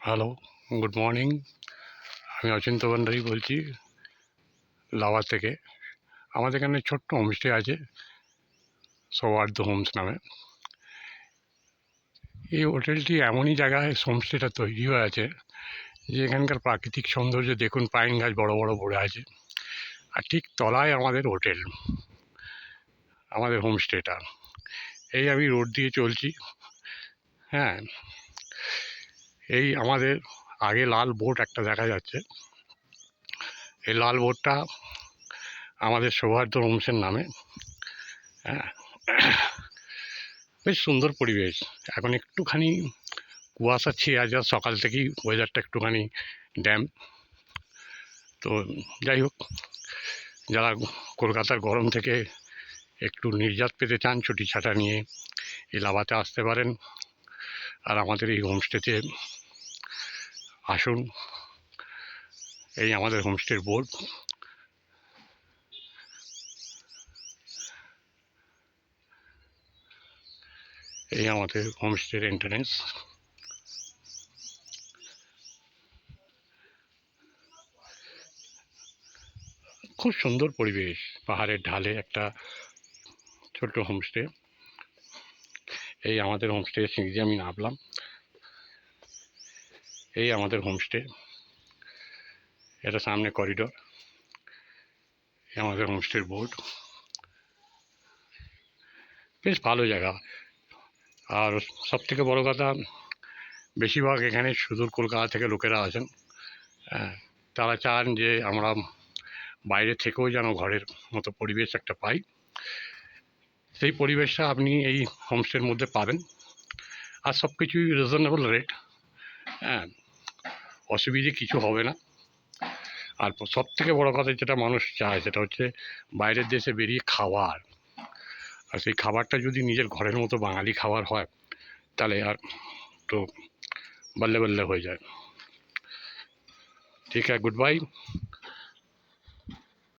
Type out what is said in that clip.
Hello, good morning. আমি অচিন্ত ভান্ডারী বলছি, lava থেকে। আমাদের এখানে ছোট্ট হোমস্টে আছে, সৌহার্দ্য হোমস নামে। এই হোটেলটি এমনই জায়গায় হোমস্টেটা তৈরি হয়ে আছে যে এখানকার প্রাকৃতিক সৌন্দর্য দেখুন, পাইন গাছ বড় বড় পড়ে আছে, আর ঠিক তলায় আমাদের হোটেল, আমাদের হোমস্টেটা। এই আমি রোড দিয়ে চলছি। হ্যাঁ, এই আমাদের আগে লাল বোট একটা দেখা যাচ্ছে। এই লাল বোটটা আমাদের সৌহার্দ্য হোমসের নামে। হ্যাঁ, বেশ সুন্দর পরিবেশ। এখন একটুখানি কুয়াশা ছেয়ে আছে, সকাল থেকেই ওয়েদারটা একটুখানি ড্যাম্প। তো যাই হোক, যারা কলকাতার গরম থেকে একটু নির্যাত পেতে চান, ছুটি ছাটা নিয়ে এই লাভাতে আসতে পারেন, আর আমাদের এই হোমস্টেতে আসুন। এই আমাদের হোমস্টের বোর্ড। এই আমাদের হোমস্টের এন্ট্রান্স। খুব সুন্দর পরিবেশ, পাহাড়ের ঢালে একটা ছোট্ট হোমস্টে। এই আমাদের হোমস্টে সিঁড়ি দিয়ে আমি নামলাম। এই আমাদের হোমস্টে, এটা সামনে করিডোর। এই আমাদের হোমস্টের বোর্ড। বেশ ভালো জায়গা। আর সবথেকে বড় কথা, বেশিরভাগ এখানে সুদূর কলকাতা থেকে লোকেরা আসেন। তারা চান যে আমরা বাইরে থেকেও যেন ঘরের মতো পরিবেশ একটা পাই। সেই পরিবেশটা আপনি এই হোমস্টের মধ্যে পাবেন, আর সব কিছুই রিজনেবল রেট। হ্যাঁ, অসুবিধে কিছু হবে না। আর সব থেকে বড়ো কথা যেটা মানুষ চায়, সেটা হচ্ছে বাইরের দেশে বেরিয়ে খাওয়ার। আর সেই খাবারটা যদি নিজের ঘরের মতো বাঙালি খাবার হয়, তাহলে আর তো बल्ले बल्ले हो जाए। ठीक है, गुड बाय।